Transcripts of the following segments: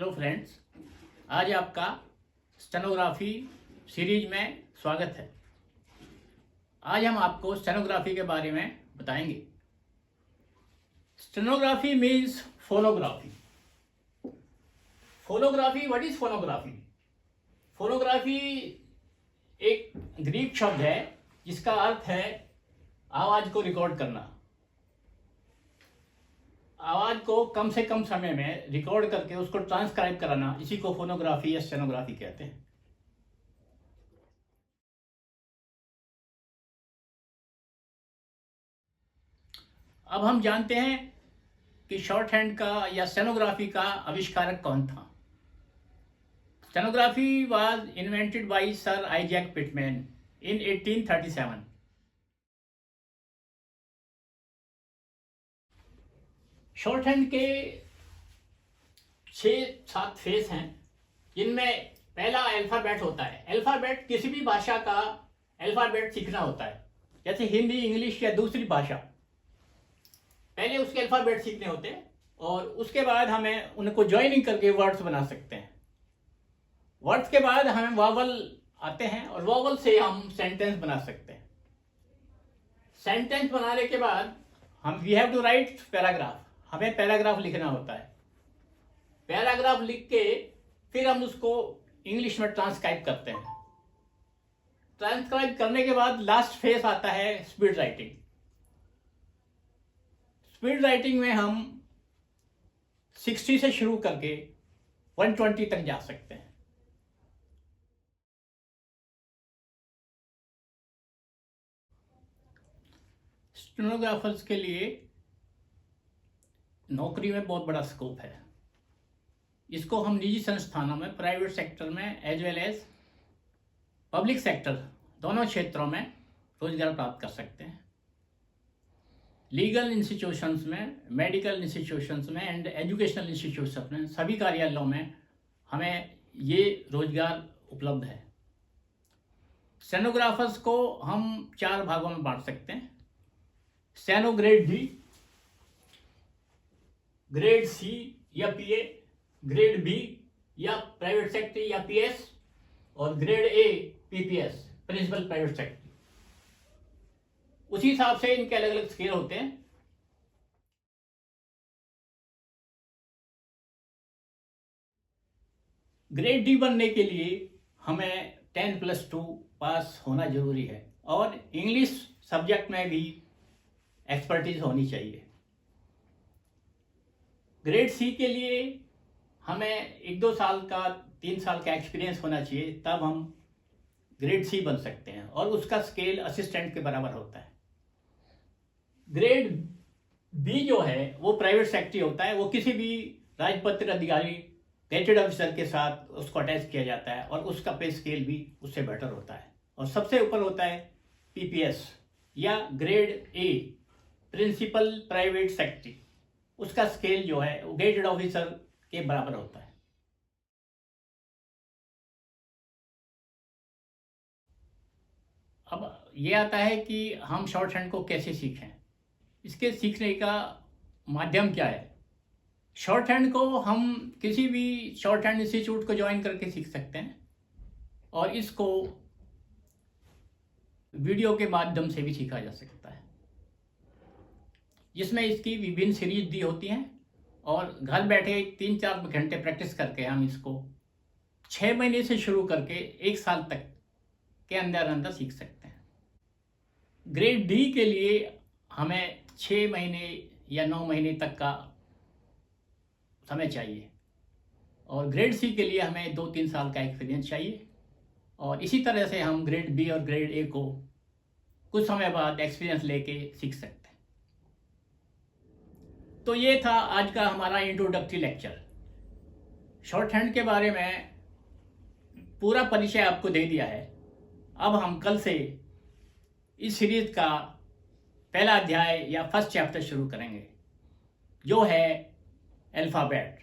Hello friends, आज आपका stenography series में स्वागत है। आज हम आपको स्टेनोग्राफी के बारे में बताएंगे। Stenography means phonography. Phonography, what is phonography? Phonography एक ग्रीक शब्द है जिसका अर्थ है आवाज को रिकॉर्ड करना। आवाज को कम से कम समय में रिकॉर्ड करके उसको ट्रांसक्राइब कराना, इसी को फोनोग्राफी या स्टेनोग्राफी कहते हैं। अब हम जानते हैं कि शॉर्ट हैंड का या स्टेनोग्राफी का आविष्कारक कौन था। Stenography was invented by sir Isaac Pitman in 1837। Short hand के 6-7 फेस हैं, जिनमें पहला अल्फाबेट होता है। अल्फाबेट किसी भी भाषा का अल्फाबेट सीखना होता है, जैसे हिंदी, इंग्लिश या दूसरी भाषा। पहले उसके अल्फाबेट सीखने होते हैं और उसके बाद हमें उनको ज्वाइनिंग करके वर्ड्स बना सकते हैं। वर्ड्स के बाद हमें वॉवल आते हैं और वॉवल से हम सेंटेंस बना सकते हैं। सेंटेंस बनाने के बाद हम we have to write paragraph, हमें पैराग्राफ लिखना होता है। पैराग्राफ लिख के फिर हम उसको इंग्लिश में ट्रांसक्राइब करते हैं। ट्रांसक्राइब करने के बाद लास्ट फेज आता है स्पीड राइटिंग। स्पीड राइटिंग में हम 60 से शुरू करके 120 तक जा सकते हैं। स्टेनोग्राफर्स के लिए नौकरी में बहुत बड़ा स्कोप है। इसको हम निजी संस्थानों में, प्राइवेट सेक्टर में as well as public sector, दोनों क्षेत्रों में रोजगार प्राप्त कर सकते हैं। लीगल इंस्टीट्यूशंस में, मेडिकल इंस्टीट्यूशंस में एंड एजुकेशनल इंस्टीट्यूशंस में, सभी कार्यालयों में हमें ये रोजगार उपलब्ध है। स्टेनोग्राफर्स को हम 4 भागों में बांट सकते हैं। Steno grade D, grade C या पीए, ग्रेड बी या प्राइवेट सेक्रेटरी या पीएस, और grade A PPS, principal private secretary. उसी हिसाब से इनके अलग अलग स्केल होते हैं। ग्रेड डी बनने के लिए हमें 10+2 पास होना जरूरी है और इंग्लिश सब्जेक्ट में भी एक्सपर्टीज होनी चाहिए। ग्रेड सी के लिए हमें 1-2 साल का, 3 साल का एक्सपीरियंस होना चाहिए, तब हम ग्रेड सी बन सकते हैं और उसका स्केल असिस्टेंट के बराबर होता है। ग्रेड बी जो है वो प्राइवेट सेक्रेटरी होता है। वो किसी भी राजपत्र अधिकारी, गेजेटेड ऑफिसर के साथ उसको अटैच किया जाता है और उसका पे स्केल भी उससे बेटर होता है। और सबसे ऊपर होता है पीपीएस या grade A, principal private secretary. उसका स्केल जो है वो गेजेटेड ऑफिसर के बराबर होता है। अब ये आता है कि हम शॉर्ट हैंड को कैसे सीखें, इसके सीखने का माध्यम क्या है। शॉर्ट हैंड को हम किसी भी शॉर्ट हैंड इंस्टीट्यूट को ज्वाइन करके सीख सकते हैं और इसको वीडियो के माध्यम से भी सीखा जा सकता है, जिसमें इसकी विभिन्न सीरीज दी होती हैं और घर बैठे 3-4 घंटे प्रैक्टिस करके हम इसको 6 महीने से शुरू करके 1 साल तक के अंदर अंदर सीख सकते हैं। ग्रेड डी के लिए हमें 6 महीने या 9 महीने तक का समय चाहिए और ग्रेड सी के लिए हमें 2-3 साल का एक्सपीरियंस चाहिए। और इसी तरह से हम ग्रेड बी और ग्रेड ए को कुछ समय बाद एक्सपीरियंस लेके सीख सकते हैं। तो ये था आज का हमारा इंट्रोडक्टरी लेक्चर। शॉर्ट हैंड के बारे में पूरा परिचय आपको दे दिया है। अब हम कल से इस सीरीज का पहला अध्याय या फर्स्ट चैप्टर शुरू करेंगे, जो है अल्फ़ाबेट।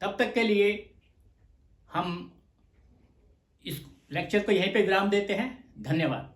तब तक के लिए हम इस लेक्चर को यहीं पे विराम देते हैं। धन्यवाद।